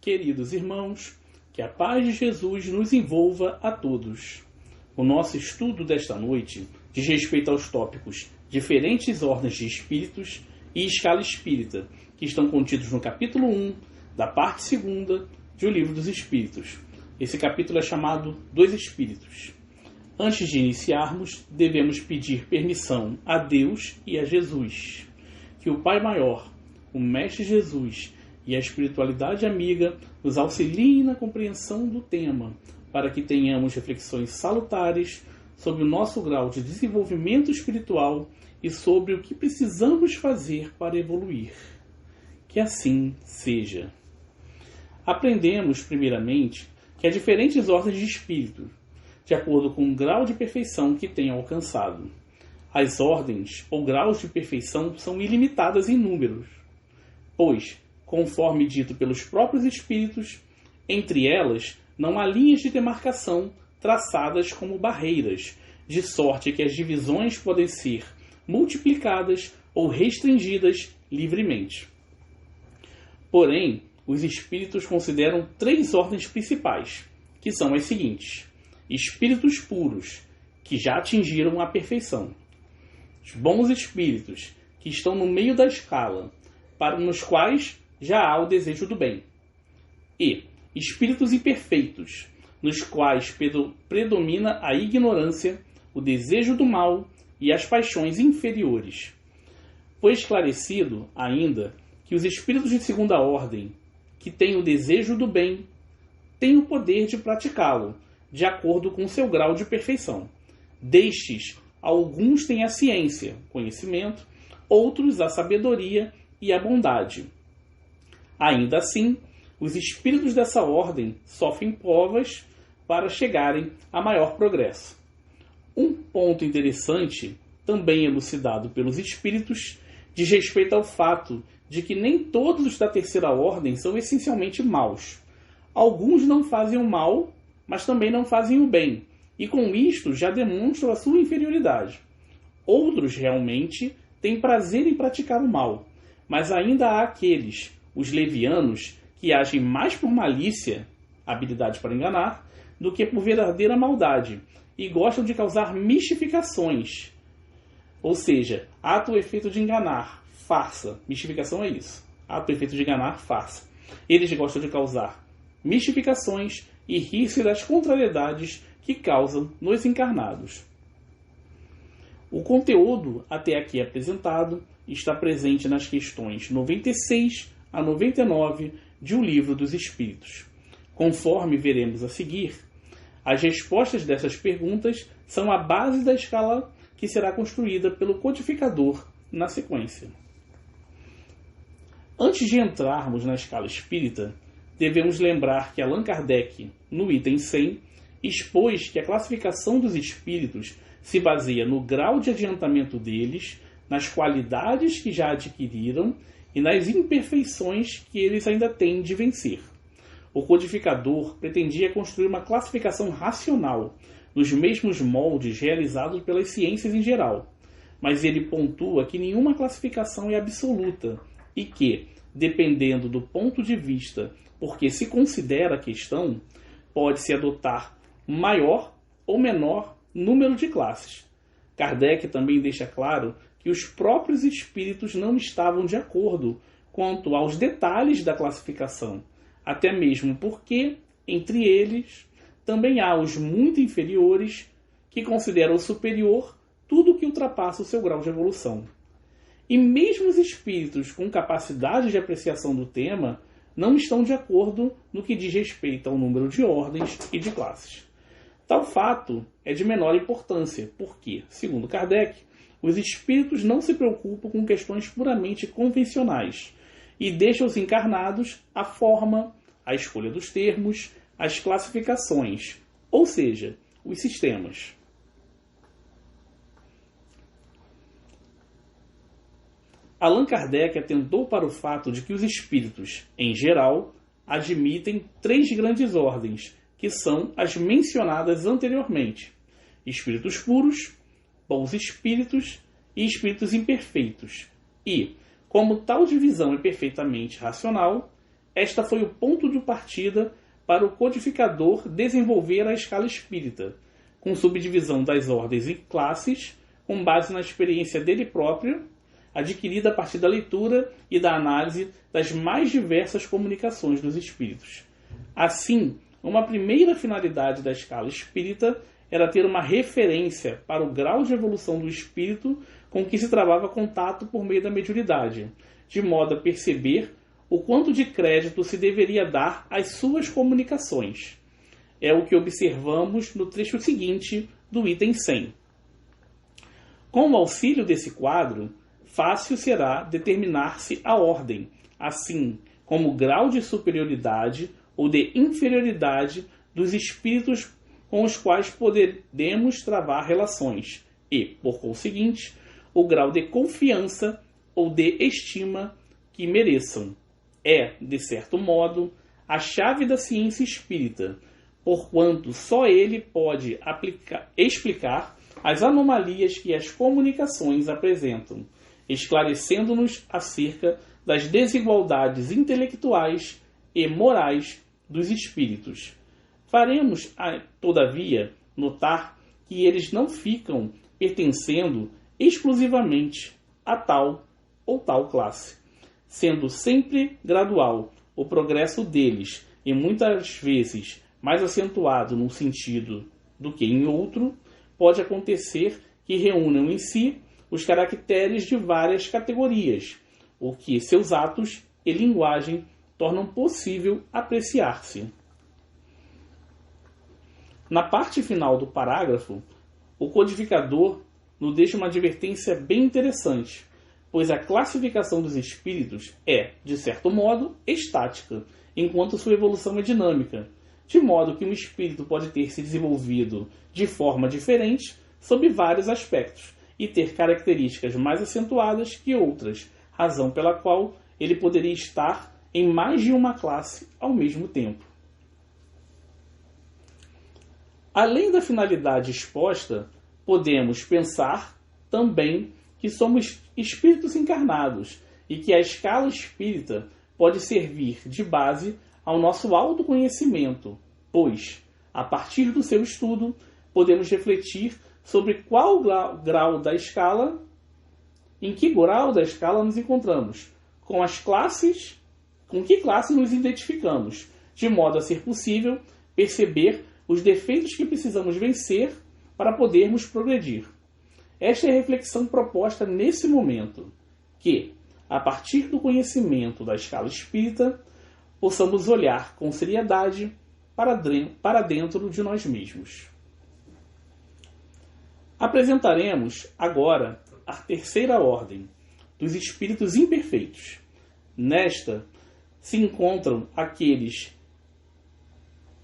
Queridos irmãos, que a paz de Jesus nos envolva a todos. O nosso estudo desta noite diz respeito aos tópicos diferentes ordens de espíritos e escala espírita, que estão contidos no capítulo 1 da parte 2 de O Livro dos Espíritos. Esse capítulo é chamado Dos Espíritos. Antes de iniciarmos, devemos pedir permissão a Deus e a Jesus. Que o Pai Maior, o Mestre Jesus e a espiritualidade amiga nos auxiliem na compreensão do tema, para que tenhamos reflexões salutares sobre o nosso grau de desenvolvimento espiritual e sobre o que precisamos fazer para evoluir. Que assim seja. Aprendemos, primeiramente, que há diferentes ordens de espírito, de acordo com o grau de perfeição que tenham alcançado. As ordens ou graus de perfeição são ilimitadas em números, pois, conforme dito pelos próprios espíritos, entre elas não há linhas de demarcação traçadas como barreiras, de sorte que as divisões podem ser multiplicadas ou restringidas livremente. Porém, os espíritos consideram 3 ordens principais, que são as seguintes: espíritos puros, que já atingiram a perfeição; os bons espíritos, que estão no meio da escala, nos quais já há o desejo do bem; e espíritos imperfeitos, nos quais predomina a ignorância, o desejo do mal e as paixões inferiores. Foi esclarecido ainda que os espíritos de segunda ordem, que têm o desejo do bem, têm o poder de praticá-lo, de acordo com seu grau de perfeição. Destes, alguns têm a ciência, conhecimento, outros a sabedoria e a bondade. Ainda assim, os espíritos dessa ordem sofrem provas para chegarem a maior progresso. Um ponto interessante, também elucidado pelos espíritos, diz respeito ao fato de que nem todos os da terceira ordem são essencialmente maus. Alguns não fazem o mal, mas também não fazem o bem, e com isto já demonstram a sua inferioridade. Outros realmente têm prazer em praticar o mal, mas ainda há aqueles, os levianos, que agem mais por malícia, habilidade para enganar, do que por verdadeira maldade, e gostam de causar mistificações. Ou seja, ato ou efeito de enganar, farsa. Mistificação é isso. Ato ou efeito de enganar, farsa. Eles gostam de causar mistificações e rir-se das contrariedades que causam nos encarnados. O conteúdo até aqui apresentado está presente nas questões 96 a 99 de O Livro dos Espíritos. Conforme veremos a seguir, as respostas dessas perguntas são a base da escala que será construída pelo codificador na sequência. Antes de entrarmos na escala espírita, devemos lembrar que Allan Kardec, no item 100, expôs que a classificação dos espíritos se baseia no grau de adiantamento deles, nas qualidades que já adquiriram e nas imperfeições que eles ainda têm de vencer. O codificador pretendia construir uma classificação racional, nos mesmos moldes realizados pelas ciências em geral, mas ele pontua que nenhuma classificação é absoluta e que, dependendo do ponto de vista por que se considera a questão, pode-se adotar maior ou menor número de classes. Kardec também deixa claro que os próprios espíritos não estavam de acordo quanto aos detalhes da classificação, até mesmo porque, entre eles, também há os muito inferiores que consideram superior tudo que ultrapassa o seu grau de evolução. E mesmo os espíritos com capacidade de apreciação do tema não estão de acordo no que diz respeito ao número de ordens e de classes. Tal fato é de menor importância, porque, segundo Kardec, os espíritos não se preocupam com questões puramente convencionais e deixam os encarnados a forma, a escolha dos termos, as classificações, ou seja, os sistemas. Allan Kardec atentou para o fato de que os espíritos, em geral, admitem 3 grandes ordens, que são as mencionadas anteriormente: espíritos puros, bons espíritos e espíritos imperfeitos. E, como tal divisão é perfeitamente racional, esta foi o ponto de partida para o codificador desenvolver a escala espírita, com subdivisão das ordens em classes, com base na experiência dele próprio, adquirida a partir da leitura e da análise das mais diversas comunicações dos espíritos. Assim, uma primeira finalidade da escala espírita era ter uma referência para o grau de evolução do espírito com que se travava contato por meio da mediunidade, de modo a perceber o quanto de crédito se deveria dar às suas comunicações. É o que observamos no trecho seguinte do item 100. Com o auxílio desse quadro, fácil será determinar-se a ordem, assim como o grau de superioridade ou de inferioridade dos espíritos com os quais podemos travar relações e, por conseguinte, o grau de confiança ou de estima que mereçam. É, de certo modo, a chave da ciência espírita, porquanto só ele pode explicar as anomalias que as comunicações apresentam, esclarecendo-nos acerca das desigualdades intelectuais e morais dos espíritos. Faremos, todavia, notar que eles não ficam pertencendo exclusivamente a tal ou tal classe, sendo sempre gradual o progresso deles e muitas vezes mais acentuado num sentido do que em outro, pode acontecer que reúnam em si os caracteres de várias categorias, o que seus atos e linguagem tornam possível apreciar-se. Na parte final do parágrafo, o codificador nos deixa uma advertência bem interessante, pois a classificação dos espíritos é, de certo modo, estática, enquanto sua evolução é dinâmica, de modo que um espírito pode ter se desenvolvido de forma diferente sob vários aspectos e ter características mais acentuadas que outras, razão pela qual ele poderia estar em mais de uma classe ao mesmo tempo. Além da finalidade exposta, podemos pensar também que somos espíritos encarnados e que a escala espírita pode servir de base ao nosso autoconhecimento, pois, a partir do seu estudo, podemos refletir sobre qual grau da escala, em que grau da escala nos encontramos, com que classe nos identificamos, de modo a ser possível perceber os defeitos que precisamos vencer para podermos progredir. Esta é a reflexão proposta nesse momento, que, a partir do conhecimento da escala espírita, possamos olhar com seriedade para dentro de nós mesmos. Apresentaremos agora a terceira ordem, dos espíritos imperfeitos. Nesta se encontram aqueles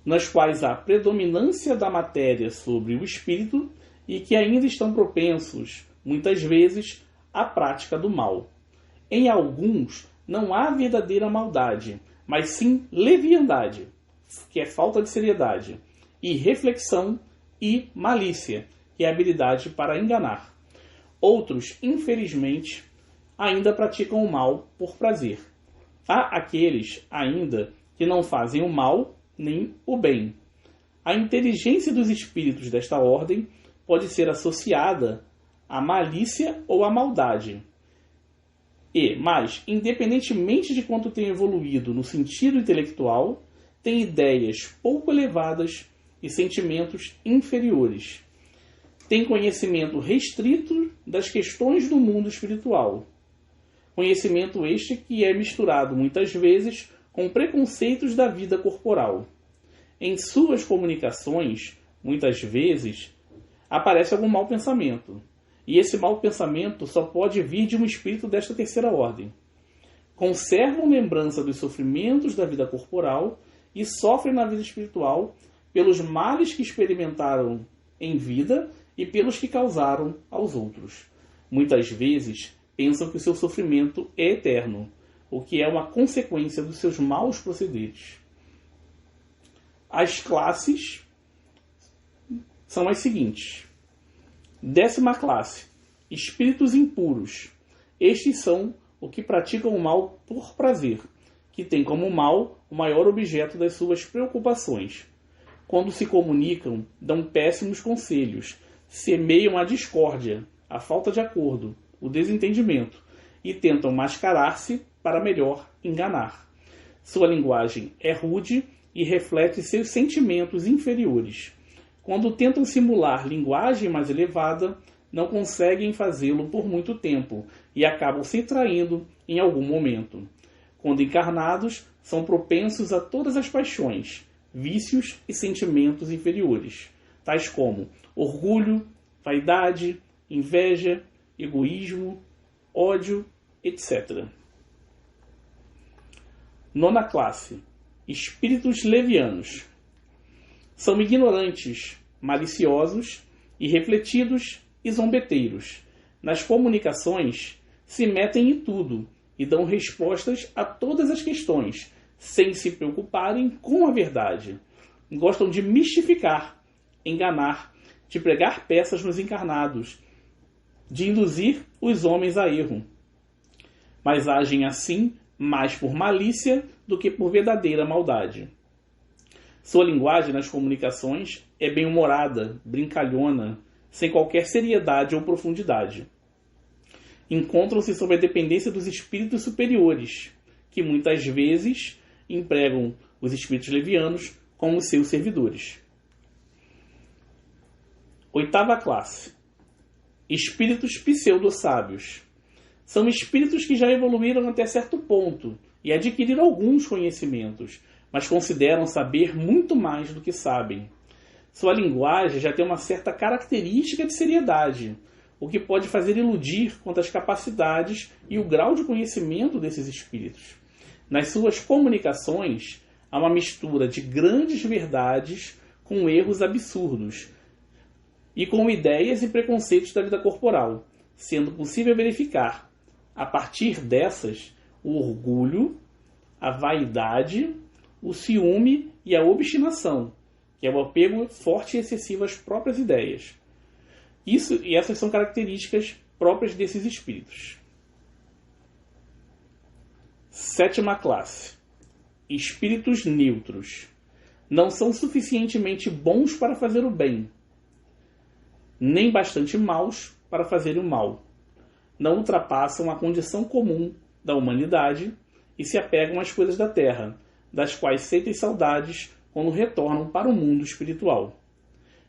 nas quais há predominância da matéria sobre o espírito e que ainda estão propensos, muitas vezes, à prática do mal. Em alguns não há verdadeira maldade, mas sim leviandade, que é falta de seriedade, e reflexão e malícia, que é a habilidade para enganar. Outros, infelizmente, ainda praticam o mal por prazer. Há aqueles, ainda, que não fazem o mal nem o bem. A inteligência dos espíritos desta ordem pode ser associada à malícia ou à maldade. Mas, independentemente de quanto tenha evoluído no sentido intelectual, tem ideias pouco elevadas e sentimentos inferiores. Tem conhecimento restrito das questões do mundo espiritual. Conhecimento este que é misturado muitas vezes com preconceitos da vida corporal. Em suas comunicações, muitas vezes, aparece algum mau pensamento. E esse mau pensamento só pode vir de um espírito desta terceira ordem. Conservam lembrança dos sofrimentos da vida corporal e sofrem na vida espiritual pelos males que experimentaram em vida e pelos que causaram aos outros. Muitas vezes pensam que o seu sofrimento é eterno, o que é uma consequência dos seus maus procederes. As classes são as seguintes. 10ª classe, espíritos impuros. Estes são os que praticam o mal por prazer, que têm como mal o maior objeto das suas preocupações. Quando se comunicam, dão péssimos conselhos, semeiam a discórdia, a falta de acordo, o desentendimento, e tentam mascarar-se para melhor enganar. Sua linguagem é rude e reflete seus sentimentos inferiores. Quando tentam simular linguagem mais elevada, não conseguem fazê-lo por muito tempo e acabam se traindo em algum momento. Quando encarnados, são propensos a todas as paixões, vícios e sentimentos inferiores, tais como orgulho, vaidade, inveja, egoísmo, ódio, etc. Nona classe: espíritos levianos. São ignorantes, maliciosos, irrefletidos e zombeteiros. Nas comunicações, se metem em tudo e dão respostas a todas as questões, sem se preocuparem com a verdade. Gostam de mistificar, enganar, de pregar peças nos encarnados, de induzir os homens a erro. Mas agem assim mais por malícia do que por verdadeira maldade. Sua linguagem nas comunicações é bem-humorada, brincalhona, sem qualquer seriedade ou profundidade. Encontram-se sob a dependência dos espíritos superiores, que muitas vezes empregam os espíritos levianos como seus servidores. Oitava classe: espíritos pseudo-sábios. São espíritos que já evoluíram até certo ponto e adquiriram alguns conhecimentos, mas consideram saber muito mais do que sabem. Sua linguagem já tem uma certa característica de seriedade, o que pode fazer iludir quanto às capacidades e o grau de conhecimento desses espíritos. Nas suas comunicações, há uma mistura de grandes verdades com erros absurdos e com ideias e preconceitos da vida corporal, sendo possível verificar, a partir dessas, o orgulho, a vaidade, o ciúme e a obstinação, que é o apego forte e excessivo às próprias ideias. Essas são características próprias desses espíritos. Sétima classe: espíritos neutros. Não são suficientemente bons para fazer o bem, nem bastante maus para fazer o mal. Não ultrapassam a condição comum da humanidade e se apegam às coisas da terra, das quais sentem saudades quando retornam para o mundo espiritual.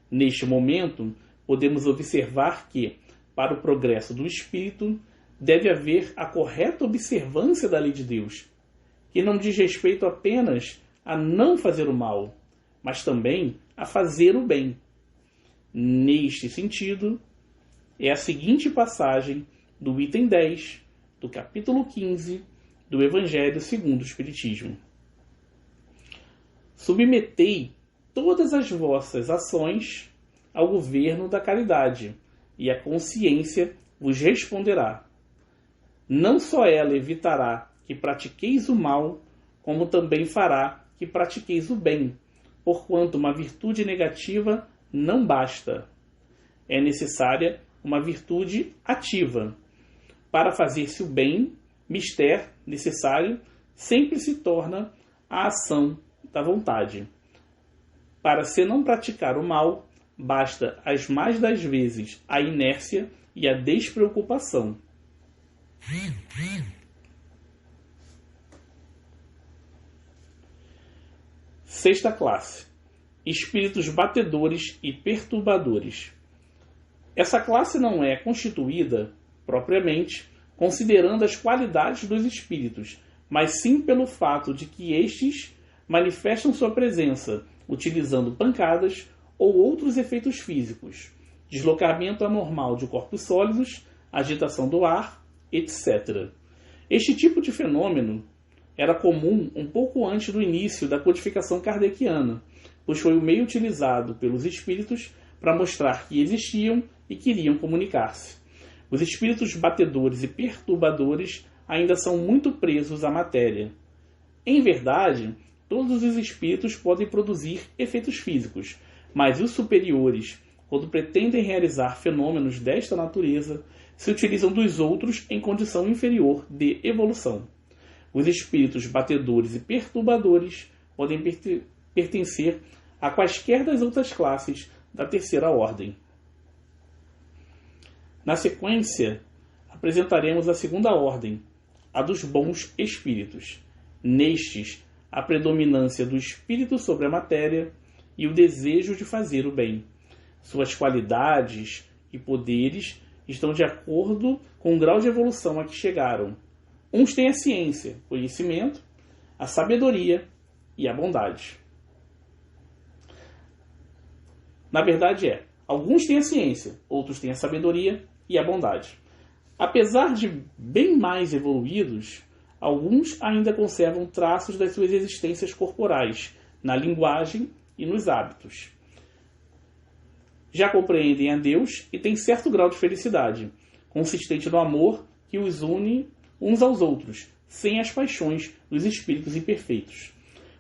Neste momento, podemos observar que, para o progresso do espírito, deve haver a correta observância da lei de Deus, que não diz respeito apenas a não fazer o mal, mas também a fazer o bem. Neste sentido, é a seguinte passagem do item 10 do capítulo 15 do Evangelho segundo o Espiritismo. Submetei todas as vossas ações ao governo da caridade, e a consciência vos responderá. Não só ela evitará que pratiqueis o mal, como também fará que pratiqueis o bem, porquanto uma virtude negativa não basta. É necessária uma virtude ativa. Para fazer-se o bem, mister necessário, sempre se torna a ação da vontade. Para se não praticar o mal, basta as mais das vezes a inércia e a despreocupação. Sexta classe: espíritos batedores e perturbadores. Essa classe não é constituída, propriamente, considerando as qualidades dos espíritos, mas sim pelo fato de que estes manifestam sua presença utilizando pancadas ou outros efeitos físicos, deslocamento anormal de corpos sólidos, agitação do ar, etc. Este tipo de fenômeno era comum um pouco antes do início da codificação kardeciana, pois foi o meio utilizado pelos espíritos para mostrar que existiam e queriam comunicar-se. Os espíritos batedores e perturbadores ainda são muito presos à matéria. Em verdade, todos os espíritos podem produzir efeitos físicos, mas os superiores, quando pretendem realizar fenômenos desta natureza, se utilizam dos outros em condição inferior de evolução. Os espíritos batedores e perturbadores podem pertencer a quaisquer das outras classes da terceira ordem. Na sequência, apresentaremos a segunda ordem, a dos bons espíritos. Nestes, a predominância do espírito sobre a matéria e o desejo de fazer o bem. Suas qualidades e poderes estão de acordo com o grau de evolução a que chegaram. Uns têm a ciência, conhecimento, a sabedoria e a bondade. Na verdade alguns têm a ciência, outros têm a sabedoria e a bondade. Apesar de bem mais evoluídos, alguns ainda conservam traços das suas existências corporais, na linguagem e nos hábitos. Já compreendem a Deus e têm certo grau de felicidade, consistente no amor que os une uns aos outros, sem as paixões dos espíritos imperfeitos.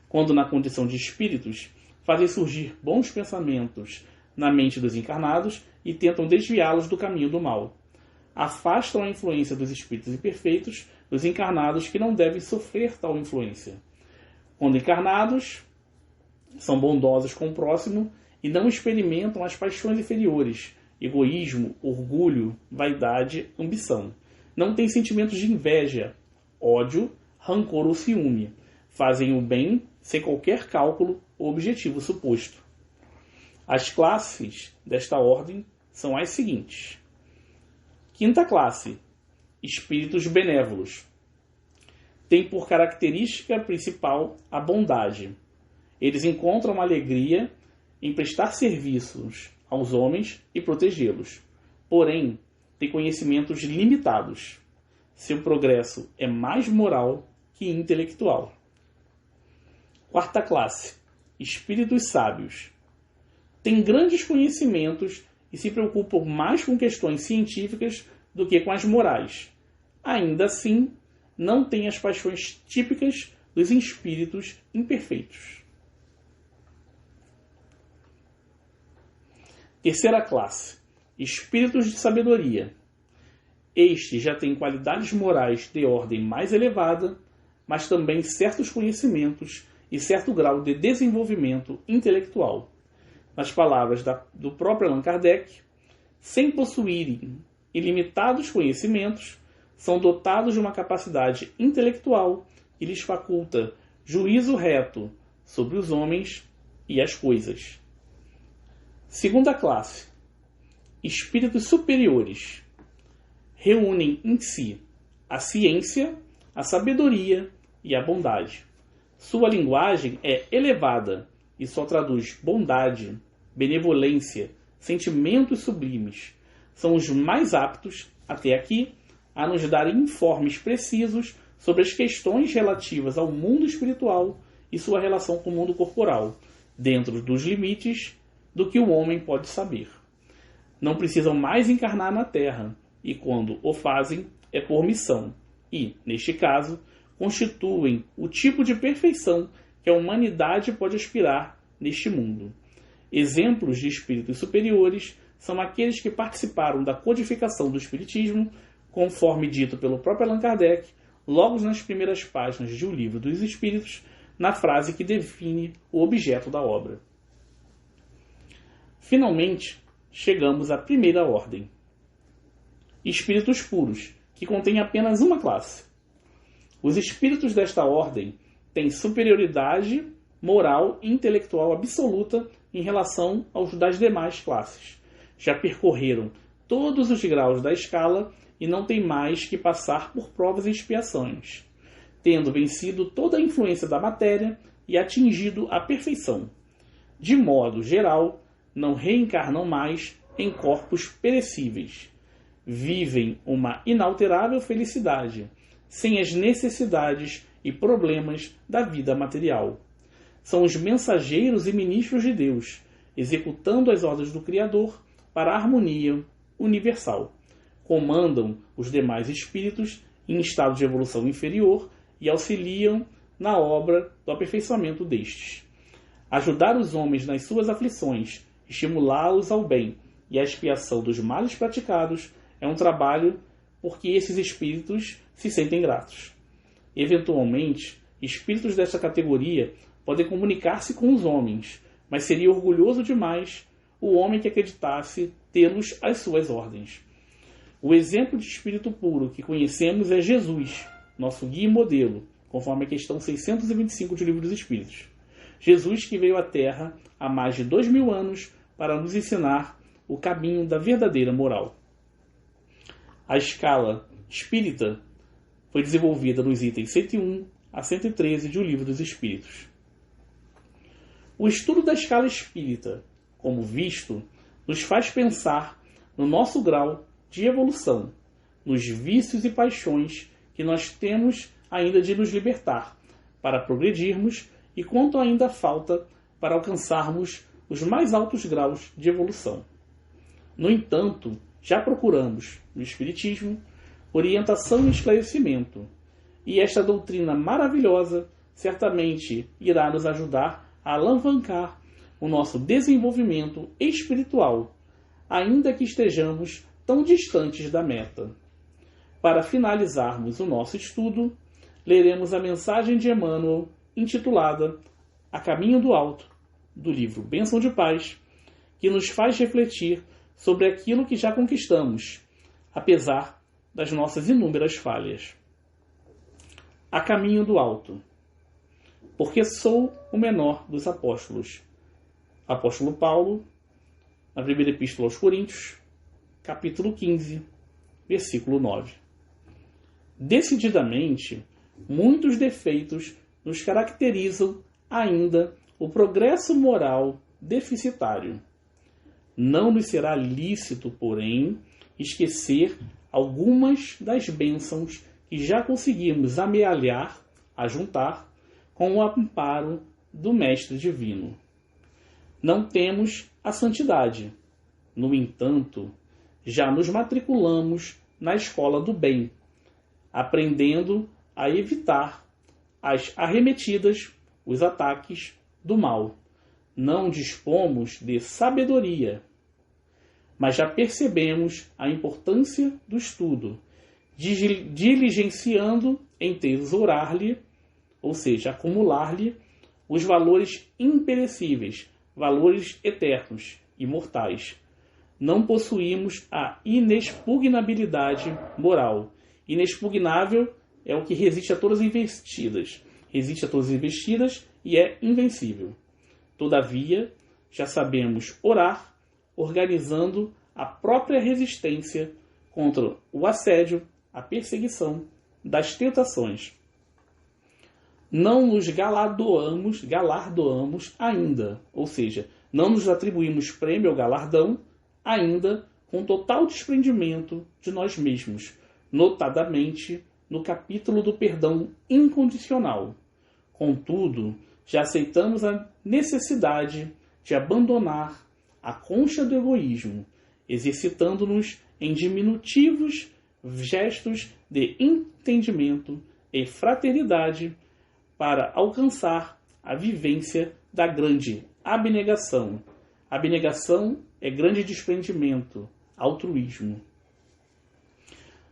Quando na condição de espíritos, fazem surgir bons pensamentos na mente dos encarnados e tentam desviá-los do caminho do mal. Afastam a influência dos espíritos imperfeitos dos encarnados que não devem sofrer tal influência. Quando encarnados, são bondosos com o próximo e não experimentam as paixões inferiores, egoísmo, orgulho, vaidade, ambição. Não têm sentimentos de inveja, ódio, rancor ou ciúme. Fazem o bem sem qualquer cálculo ou objetivo suposto. As classes desta ordem são as seguintes. Quinta classe, espíritos benévolos. Tem por característica principal a bondade. Eles encontram alegria em prestar serviços aos homens e protegê-los. Porém, têm conhecimentos limitados. Seu progresso é mais moral que intelectual. Quarta classe, espíritos sábios. Têm grandes conhecimentos e se preocupam mais com questões científicas do que com as morais. Ainda assim, não têm as paixões típicas dos espíritos imperfeitos. Terceira classe, espíritos de sabedoria. Estes já têm qualidades morais de ordem mais elevada, mas também certos conhecimentos e certo grau de desenvolvimento intelectual. Nas palavras do próprio Allan Kardec, sem possuírem ilimitados conhecimentos, são dotados de uma capacidade intelectual que lhes faculta juízo reto sobre os homens e as coisas. Segunda classe, espíritos superiores. Reúnem em si a ciência, a sabedoria e a bondade. Sua linguagem é elevada e só traduz bondade, benevolência, sentimentos sublimes. São os mais aptos, até aqui, a nos darem informes precisos sobre as questões relativas ao mundo espiritual e sua relação com o mundo corporal, dentro dos limites do que o homem pode saber. Não precisam mais encarnar na Terra, e quando o fazem, é por missão, e, neste caso, constituem o tipo de perfeição que a humanidade pode aspirar neste mundo. Exemplos de espíritos superiores são aqueles que participaram da codificação do Espiritismo, conforme dito pelo próprio Allan Kardec, logo nas primeiras páginas de O Livro dos Espíritos, na frase que define o objeto da obra. Finalmente, chegamos à primeira ordem. Espíritos puros, que contém apenas uma classe. Os espíritos desta ordem têm superioridade moral e intelectual absoluta em relação aos das demais classes. Já percorreram todos os graus da escala e não têm mais que passar por provas e expiações, tendo vencido toda a influência da matéria e atingido a perfeição. De modo geral, não reencarnam mais em corpos perecíveis. Vivem uma inalterável felicidade, sem as necessidades e problemas da vida material. São os mensageiros e ministros de Deus, executando as ordens do Criador para a harmonia universal. Comandam os demais espíritos em estado de evolução inferior e auxiliam na obra do aperfeiçoamento destes. Ajudar os homens nas suas aflições, estimulá-los ao bem e à expiação dos males praticados é um trabalho porque esses espíritos se sentem gratos. Eventualmente, espíritos dessa categoria podem comunicar-se com os homens, mas seria orgulhoso demais o homem que acreditasse tê-los às suas ordens. O exemplo de espírito puro que conhecemos é Jesus, nosso guia e modelo, conforme a questão 625 do Livro dos Espíritos. Jesus que veio à Terra há mais de 2000 anos para nos ensinar o caminho da verdadeira moral. A escala espírita foi desenvolvida nos itens 101 a 113 do Livro dos Espíritos. O estudo da escala espírita, como visto, nos faz pensar no nosso grau de evolução, nos vícios e paixões que nós temos ainda de nos libertar, para progredirmos e quanto ainda falta para alcançarmos os mais altos graus de evolução. No entanto, já procuramos, no Espiritismo, orientação e esclarecimento, e esta doutrina maravilhosa certamente irá nos ajudar a alavancar o nosso desenvolvimento espiritual, ainda que estejamos tão distantes da meta. Para finalizarmos o nosso estudo, leremos a mensagem de Emmanuel intitulada A Caminho do Alto, do livro Bênção de Paz, que nos faz refletir sobre aquilo que já conquistamos, apesar das nossas inúmeras falhas. A caminho do alto. Porque sou o menor dos apóstolos. Apóstolo Paulo, na primeira epístola aos Coríntios, capítulo 15, versículo 9. Decididamente, muitos defeitos nos caracterizam ainda o progresso moral deficitário. Não nos será lícito, porém, esquecer algumas das bênçãos que já conseguimos amealhar, ajuntar, com o amparo do Mestre Divino. Não temos a santidade. No entanto, já nos matriculamos na escola do bem, aprendendo a evitar as arremetidas, os ataques do mal. Não dispomos de sabedoria, mas já percebemos a importância do estudo, diligenciando em tesourar-lhe, ou seja, acumular-lhe, os valores imperecíveis, valores eternos, imortais. Não possuímos a inexpugnabilidade moral. Inexpugnável é o que resiste a todas as investidas. Resiste a todas as investidas e é invencível. Todavia, já sabemos orar, organizando a própria resistência contra o assédio, a perseguição das tentações. Não nos galardoamos ainda, ou seja, não nos atribuímos prêmio ou galardão ainda com total desprendimento de nós mesmos, notadamente no capítulo do perdão incondicional. Contudo, já aceitamos a necessidade de abandonar a concha do egoísmo, exercitando-nos em diminutivos gestos de entendimento e fraternidade para alcançar a vivência da grande abnegação. Abnegação é grande desprendimento, altruísmo.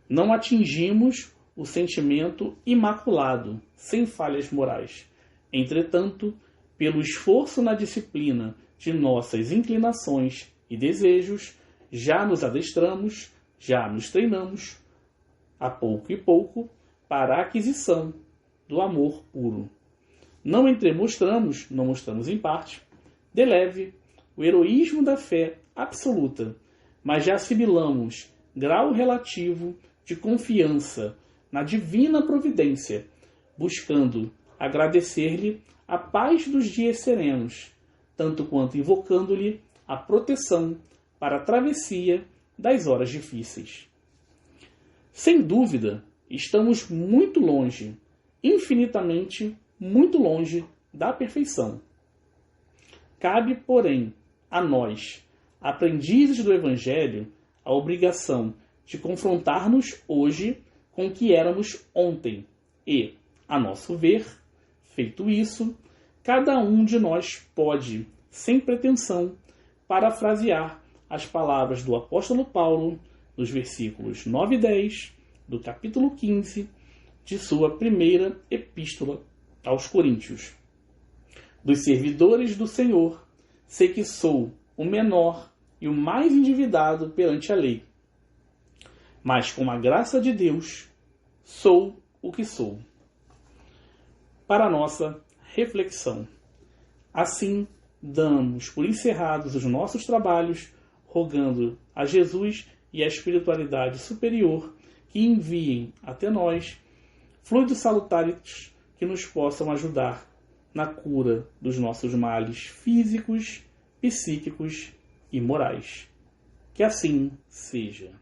Não atingimos o sentimento imaculado, sem falhas morais. Entretanto, pelo esforço na disciplina de nossas inclinações e desejos, já nos adestramos, já nos treinamos, a pouco e pouco, para a aquisição do amor puro. Não mostramos em parte, de leve, o heroísmo da fé absoluta, mas já assimilamos grau relativo de confiança na divina providência, buscando agradecer-lhe a paz dos dias serenos, tanto quanto invocando-lhe a proteção para a travessia das horas difíceis. Sem dúvida, estamos muito longe, infinitamente muito longe da perfeição. Cabe, porém, a nós, aprendizes do Evangelho, a obrigação de confrontar-nos hoje com o que éramos ontem e, a nosso ver, feito isso, cada um de nós pode, sem pretensão, parafrasear as palavras do apóstolo Paulo nos versículos 9 e 10 do capítulo 15 de sua primeira epístola aos Coríntios. Dos servidores do Senhor, sei que sou o menor e o mais endividado perante a lei. Mas com a graça de Deus, sou o que sou. Para a nossa reflexão. Assim, damos por encerrados os nossos trabalhos, rogando a Jesus e a espiritualidade superior que enviem até nós fluidos salutares que nos possam ajudar na cura dos nossos males físicos, psíquicos e morais. Que assim seja.